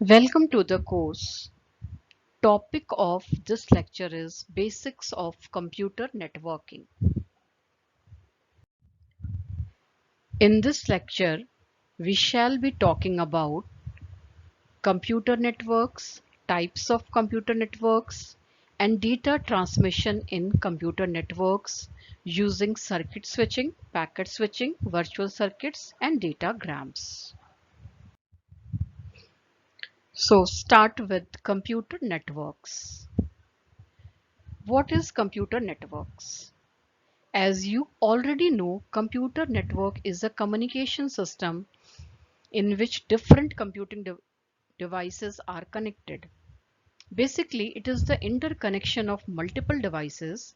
Welcome to the course. Topic of this lecture is Basics of Computer Networking. In this lecture, we shall be talking about computer networks, types of computer networks, and data transmission in computer networks using circuit switching, packet switching, virtual circuits, and datagrams. So start with computer networks. What is computer networks? As you already know, computer network is a communication system in which different computing devices are connected. Basically, it is the interconnection of multiple devices,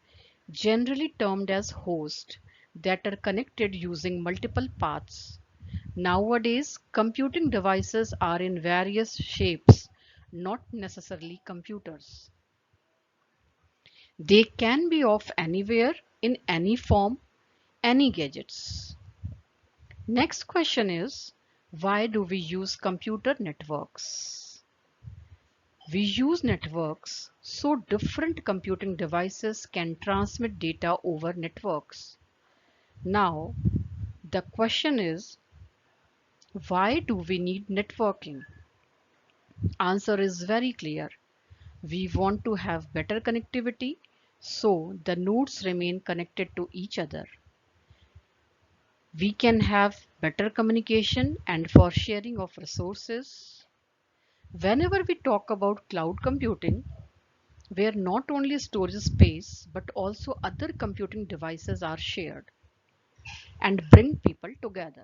generally termed as hosts, that are connected using multiple paths. Nowadays, computing devices are in various shapes, not necessarily computers. They can be of anywhere, in any form, any gadgets. Next question is, why do we use computer networks? We use networks so different computing devices can transmit data over networks. Now, the question is, why do we need networking? Answer is very clear. We want to have better connectivity so the nodes remain connected to each other. We can have better communication and for sharing of resources. Whenever we talk about cloud computing, where not only storage space but also other computing devices are shared and bring people together.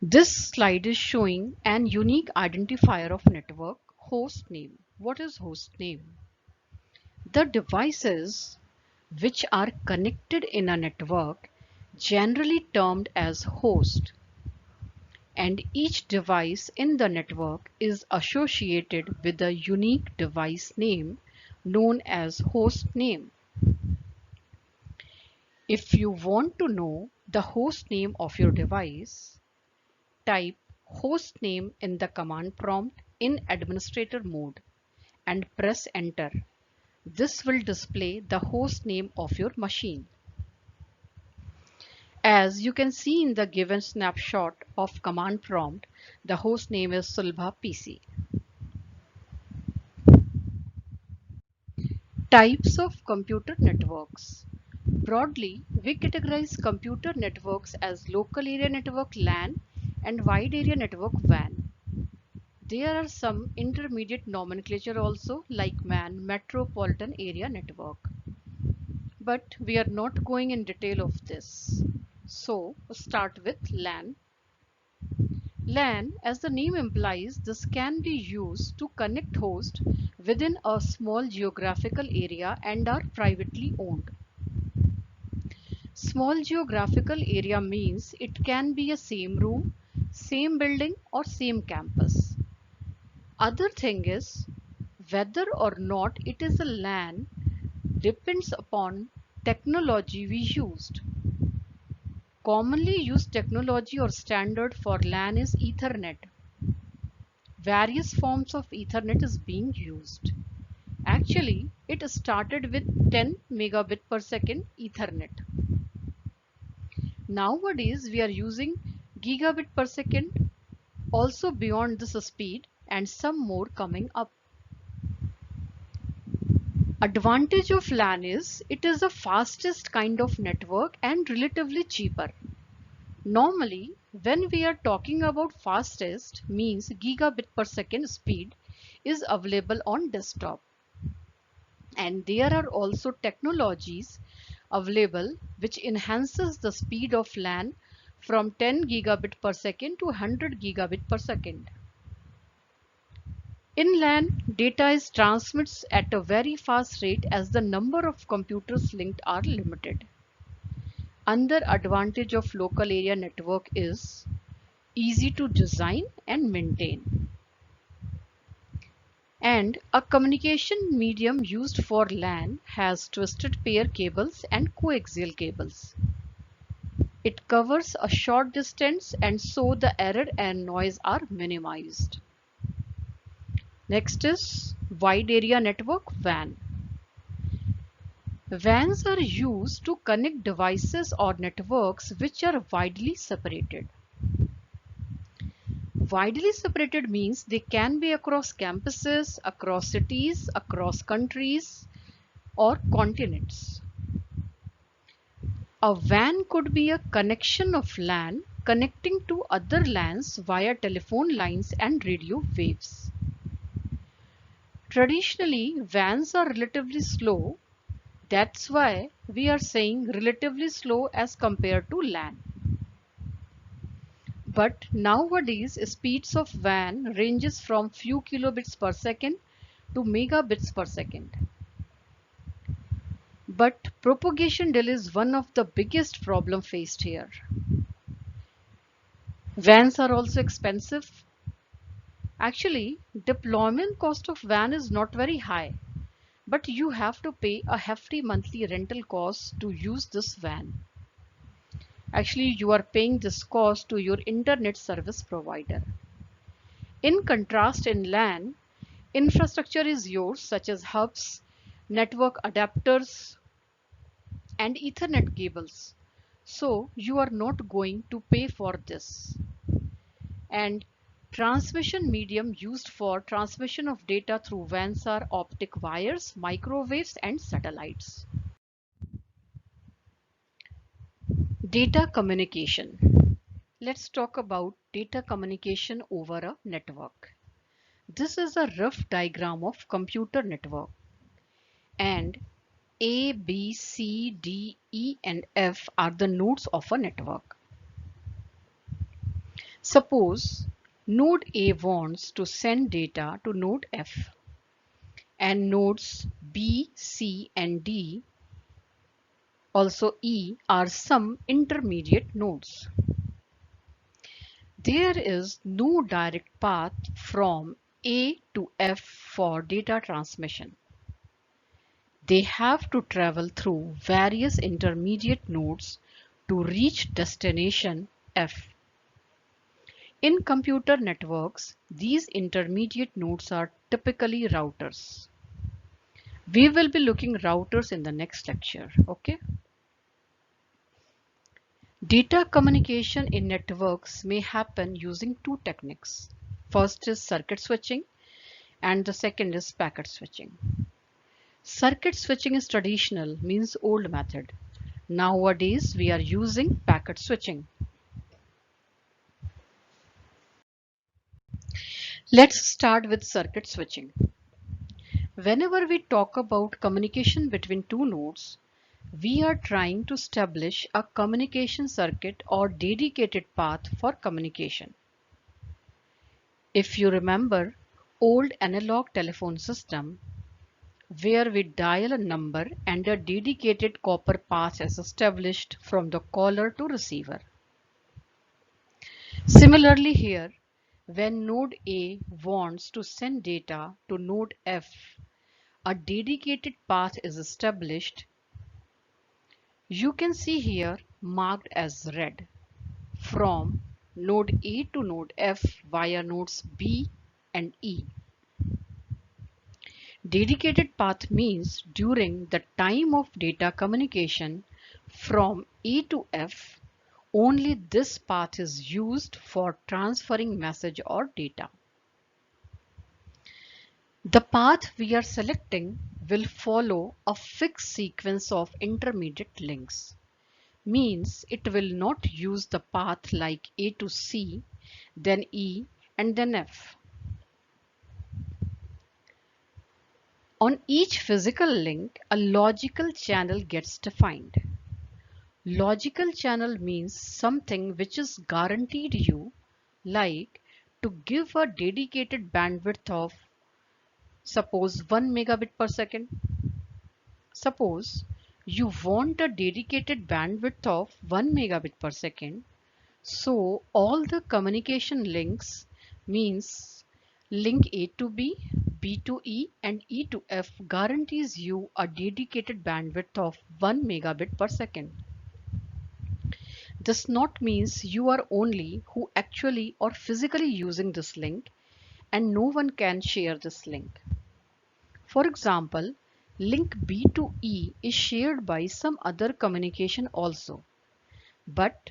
This slide is showing an unique identifier of network, host name. What is host name? The devices which are connected in a network, generally termed as host, and each device in the network is associated with a unique device name known as host name. If you want to know the host name of your device, type host name in the command prompt in administrator mode and press enter. This will display the host name of your machine. As you can see in the given snapshot of command prompt, the host name is Sulbha PC. Types of computer networks. Broadly, we categorize computer networks as local area network LAN and wide area network WAN. There are some intermediate nomenclature also like MAN, Metropolitan Area Network. But we are not going in detail of this. So start with LAN. LAN, as the name implies, this can be used to connect hosts within a small geographical area and are privately owned. Small geographical area means it can be a same room, same building or same campus. Other thing is whether or not it is a LAN depends upon technology we used. Commonly used technology or standard for LAN is Ethernet. Various forms of Ethernet is being used. Actually, it started with 10 megabit per second Ethernet. Nowadays, we are using gigabit per second, also beyond this speed, and some more coming up. Advantage of LAN is it is the fastest kind of network and relatively cheaper. Normally, when we are talking about fastest means gigabit per second speed is available on desktop. And there are also technologies available which enhances the speed of LAN from 10 gigabit per second to 100 gigabit per second. In LAN, data is transmits at a very fast rate as the number of computers linked are limited. Another advantage of local area network is easy to design and maintain. And a communication medium used for LAN has twisted pair cables and coaxial cables. It covers a short distance and so the error and noise are minimized. Next is Wide Area Network WAN. WANs are used to connect devices or networks which are widely separated. Widely separated means they can be across campuses, across cities, across countries, or continents. A WAN could be a connection of LAN connecting to other LANs via telephone lines and radio waves. Traditionally, WANs are relatively slow. That's why we are saying relatively slow as compared to LAN. But nowadays, speeds of WAN ranges from few kilobits per second to megabits per second. But propagation delay is one of the biggest problem faced here. WANs are also expensive. Actually, deployment cost of WAN is not very high, but you have to pay a hefty monthly rental cost to use this WAN. Actually, you are paying this cost to your internet service provider. In contrast, in LAN, infrastructure is yours, such as hubs, network adapters, and Ethernet cables. So you are not going to pay for this. And transmission medium used for transmission of data through WANs are optic wires, microwaves, and satellites. Data communication. Let's talk about data communication over a network. This is a rough diagram of computer network, and A, B, C, D, E, and F are the nodes of a network. Suppose node A wants to send data to node F, and nodes B, C, and D, also E, are some intermediate nodes. There is no direct path from A to F for data transmission. They have to travel through various intermediate nodes to reach destination F. In computer networks, these intermediate nodes are typically routers. We will be looking routers in the next lecture, okay? Data communication in networks may happen using two techniques. First is circuit switching and the second is packet switching. Circuit switching is traditional, means old method. Nowadays, we are using packet switching. Let's start with circuit switching. Whenever we talk about communication between two nodes, we are trying to establish a communication circuit or dedicated path for communication. If you remember old analog telephone system, where we dial a number and a dedicated copper path is established from the caller to receiver. Similarly here, when node A wants to send data to node F, a dedicated path is established. You can see here marked as red from node A to node F via nodes B and E. Dedicated path means during the time of data communication from A to F, only this path is used for transferring message or data. The path we are selecting will follow a fixed sequence of intermediate links. Means it will not use the path like A to C, then E, and then F. On each physical link, a logical channel gets defined. Logical channel means something which is guaranteed you, like to give a dedicated bandwidth of suppose 1 megabit per second. Suppose you want a dedicated bandwidth of 1 megabit per second. So all the communication links means link A to B, B to E and E to F guarantees you a dedicated bandwidth of 1 megabit per second. This not means you are only who actually or physically using this link and no one can share this link. For example, link B to E is shared by some other communication also, but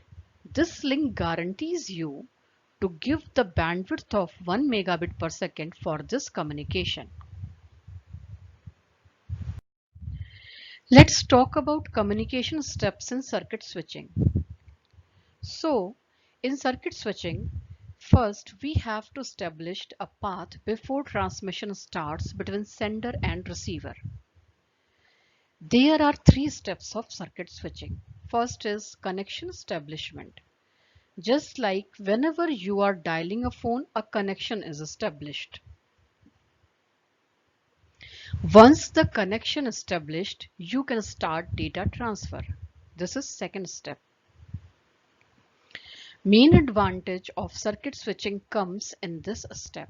this link guarantees you to give the bandwidth of 1 megabit per second for this communication. Let's talk about communication steps in circuit switching. So, in circuit switching, first we have to establish a path before transmission starts between sender and receiver. There are three steps of circuit switching. First is connection establishment. Just like whenever you are dialing a phone, a connection is established. Once the connection established, you can start data transfer. This is second step. Main advantage of circuit switching comes in this step.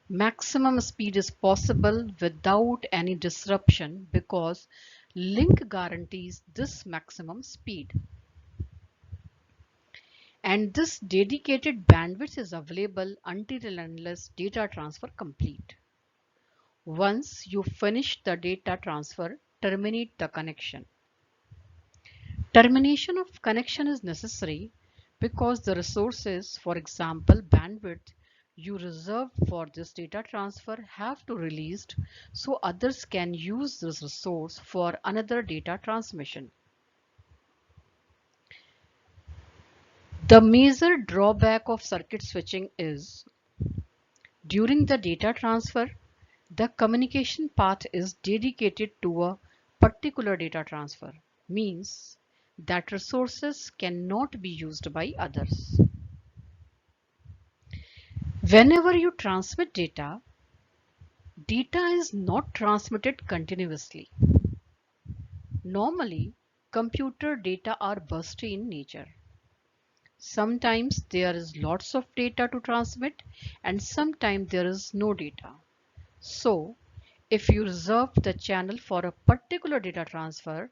Maximum speed is possible without any disruption because link guarantees this maximum speed. And this dedicated bandwidth is available until and unless data transfer complete. Once you finish the data transfer, terminate the connection. Termination of connection is necessary because the resources, for example bandwidth, you reserved for this data transfer have to released so others can use this resource for another data transmission. The major drawback of circuit switching is during the data transfer, the communication path is dedicated to a particular data transfer, means that resources cannot be used by others. Whenever you transmit data, data is not transmitted continuously. Normally, computer data are bursty in nature. Sometimes there is lots of data to transmit and sometimes there is no data. So, if you reserve the channel for a particular data transfer,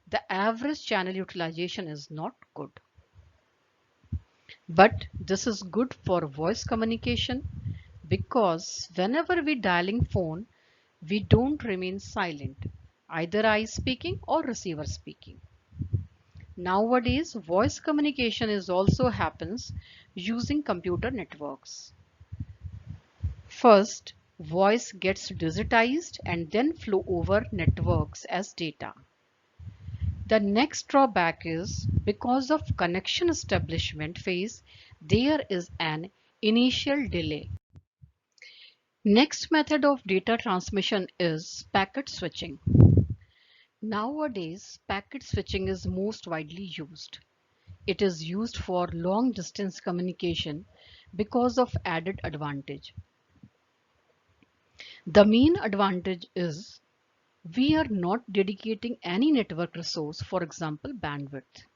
the average channel utilization is not good. But this is good for voice communication because whenever we dialing phone, we don't remain silent, either I speaking or receiver speaking. Nowadays, voice communication is also happens using computer networks. First, voice gets digitized and then flow over networks as data. The next drawback is because of connection establishment phase, there is an initial delay. Next method of data transmission is packet switching. Nowadays, packet switching is most widely used. It is used for long distance communication because of added advantage. The main advantage is we are not dedicating any network resource, for example, bandwidth.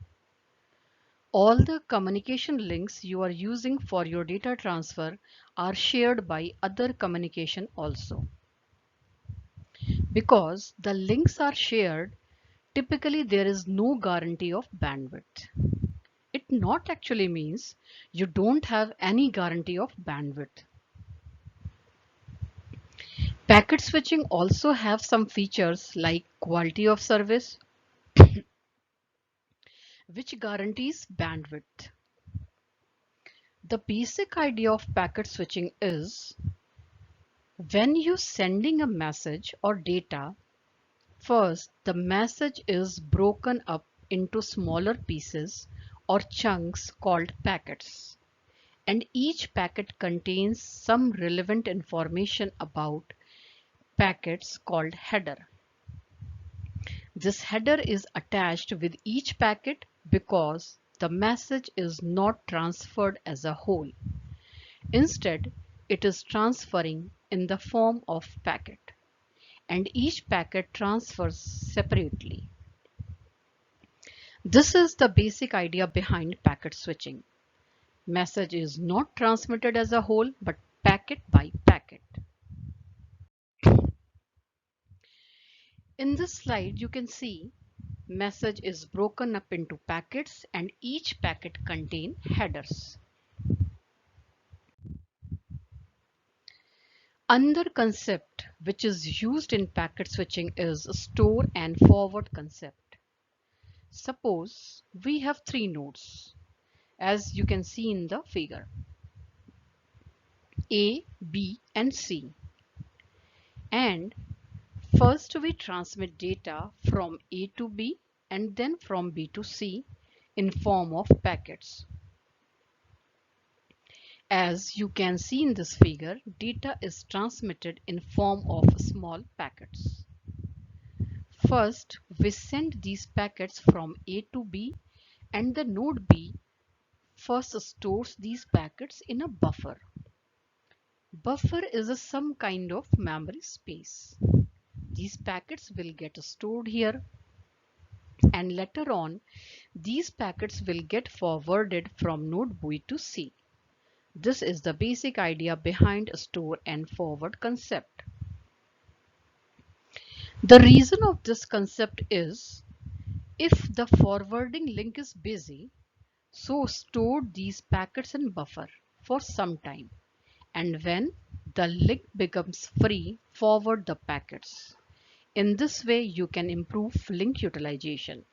All the communication links you are using for your data transfer are shared by other communication also. Because the links are shared, typically there is no guarantee of bandwidth. It not actually means you don't have any guarantee of bandwidth. Packet switching also have some features like quality of service, which guarantees bandwidth. The basic idea of packet switching is when you sending a message or data, first the message is broken up into smaller pieces or chunks called packets, and each packet contains some relevant information about packets called header. This header is attached with each packet because the message is not transferred as a whole. Instead, it is transferring in the form of packet, and each packet transfers separately. This is the basic idea behind packet switching. Message is not transmitted as a whole, but packet by packet. In this slide, you can see Message is broken up into packets and each packet contains headers. Another concept which is used in packet switching is store and forward concept. Suppose we have three nodes, as you can see in the figure, A, B and C. And first we transmit data from A to B and then from B to C in form of packets. As you can see in this figure, data is transmitted in form of small packets. First, we send these packets from A to B and the node B first stores these packets in a buffer. Buffer is some kind of memory space. These packets will get stored here and later on these packets will get forwarded from node B to C. This is the basic idea behind store and forward concept. The reason of this concept is if the forwarding link is busy, so store these packets in buffer for some time, and when the link becomes free, forward the packets. In this way, you can improve link utilization.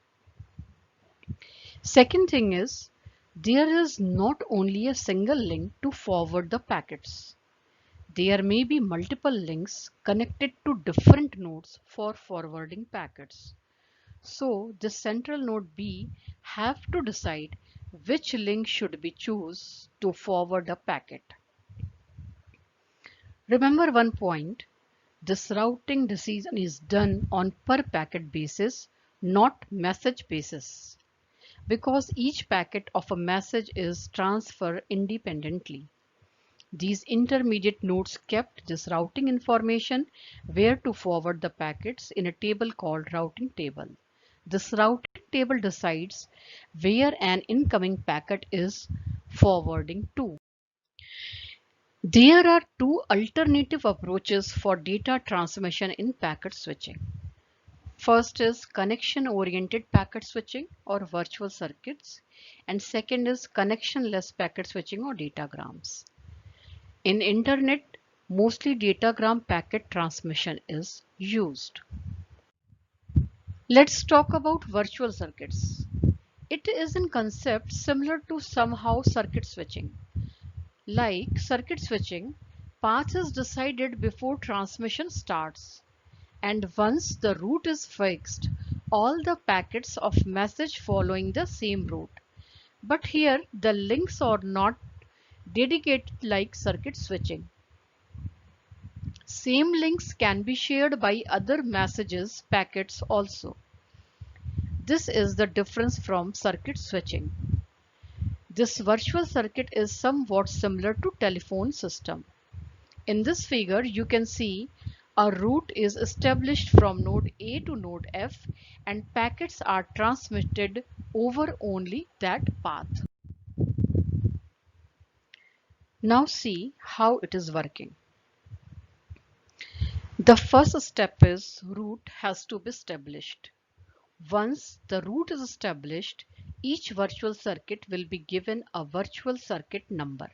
Second thing is, there is not only a single link to forward the packets. There may be multiple links connected to different nodes for forwarding packets. So the central node B have to decide which link should be choose to forward a packet. Remember one point, this routing decision is done on per packet basis, not message basis, because each packet of a message is transferred independently. These intermediate nodes kept this routing information where to forward the packets in a table called routing table. This routing table decides where an incoming packet is forwarding to. There are two alternative approaches for data transmission in packet switching. First is connection-oriented packet switching or virtual circuits, and second is connection-less packet switching or datagrams. In internet, mostly datagram packet transmission is used. Let's talk about virtual circuits. It is in concept similar to somehow circuit switching. Like circuit switching, path is decided before transmission starts. And once the route is fixed, all the packets of message following the same route. But here the links are not dedicated like circuit switching. Same links can be shared by other messages packets also. This is the difference from circuit switching. This virtual circuit is somewhat similar to telephone system. In this figure, you can see a route is established from node A to node F and packets are transmitted over only that path. Now see how it is working. The first step is route has to be established. Once the route is established, each virtual circuit will be given a virtual circuit number.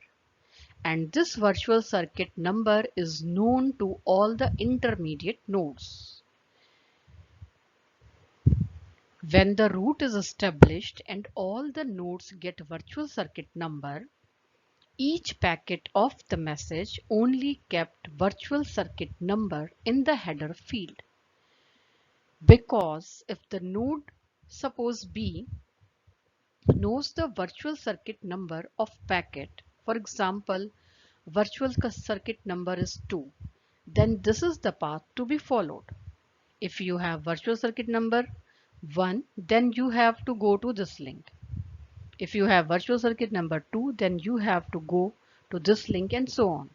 And this virtual circuit number is known to all the intermediate nodes. When the route is established and all the nodes get virtual circuit number, each packet of the message only kept virtual circuit number in the header field. Because if the node, suppose B, knows the virtual circuit number of packet, for example, virtual circuit number is 2, then this is the path to be followed. If you have virtual circuit number 1, then you have to go to this link. If you have virtual circuit number 2, then you have to go to this link and so on.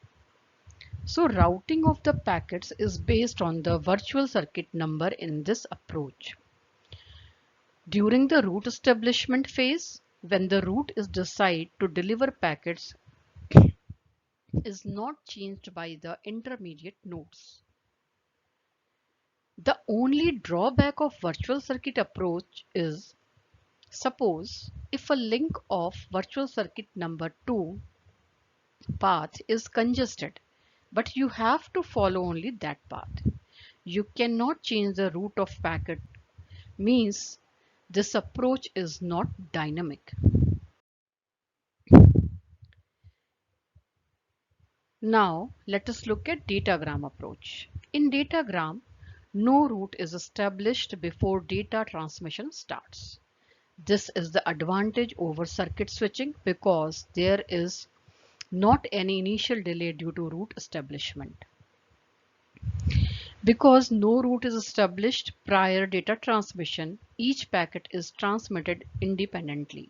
So routing of the packets is based on the virtual circuit number in this approach. During the route establishment phase, when the route is decided to deliver packets is not changed by the intermediate nodes. The only drawback of virtual circuit approach is, suppose if a link of virtual circuit number 2 path is congested, but you have to follow only that path. You cannot change the route of packet, means this approach is not dynamic. Now let us look at datagram approach. In datagram, no route is established before data transmission starts. This is the advantage over circuit switching because there is not any initial delay due to route establishment. Because no route is established prior data transmission, each packet is transmitted independently.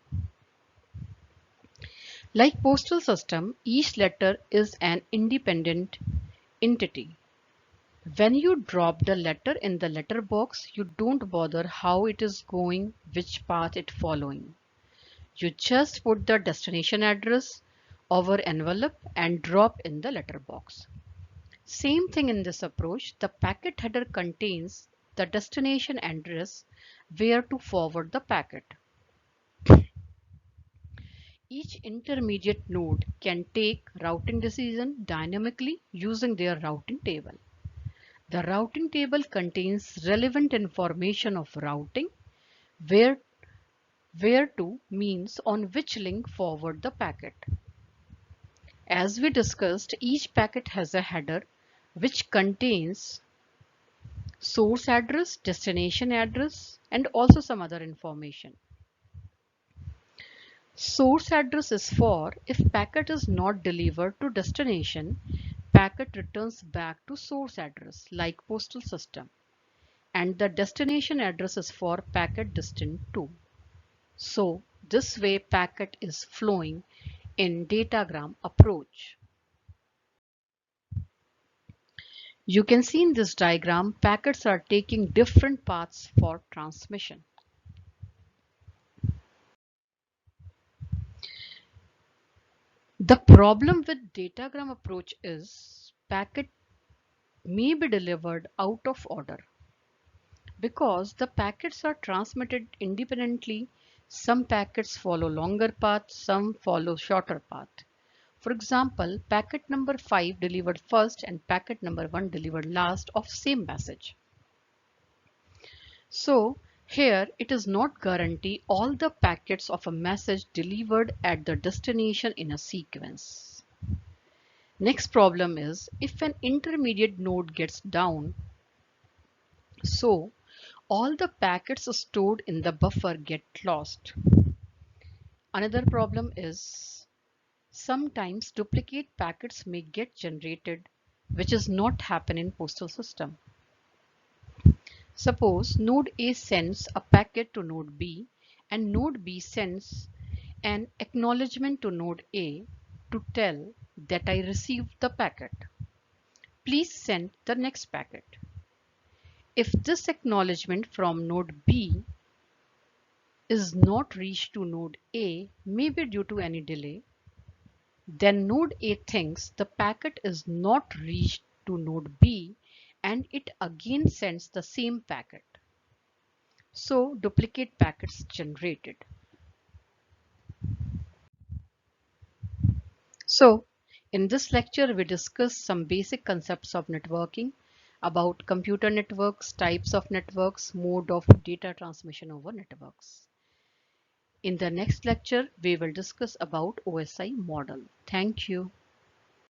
Like postal system, each letter is an independent entity. When you drop the letter in the letter box, you don't bother how it is going, which path it following. You just put the destination address over envelope and drop in the letter box. Same thing in this approach, the packet header contains the destination address where to forward the packet. Each intermediate node can take routing decision dynamically using their routing table. The routing table contains relevant information of routing, where, where to means on which link forward the packet. As we discussed, each packet has a header which contains source address, destination address, and also some other information. Source address is for if packet is not delivered to destination, packet returns back to source address like postal system. And the destination address is for packet destined to. So this way packet is flowing in datagram approach. You can see in this diagram packets are taking different paths for transmission. The problem with datagram approach is packet may be delivered out of order. Because the packets are transmitted independently, some packets follow longer path, some follow shorter path. For example, packet number 5 delivered first and packet number 1 delivered last of same message. So here it is not guarantee all the packets of a message delivered at the destination in a sequence. Next problem is if an intermediate node gets down, so all the packets stored in the buffer get lost. Another problem is sometimes duplicate packets may get generated, which is not happen in postal system. Suppose node A sends a packet to node B and node B sends an acknowledgement to node A to tell that I received the packet. Please send the next packet. If this acknowledgement from node B is not reached to node A, maybe due to any delay, then node A thinks the packet is not reached to node B and it again sends the same packet. So duplicate packets generated. So in this lecture we discussed some basic concepts of networking, about computer networks, types of networks, mode of data transmission over networks. In the next lecture, we will discuss about OSI model. Thank you.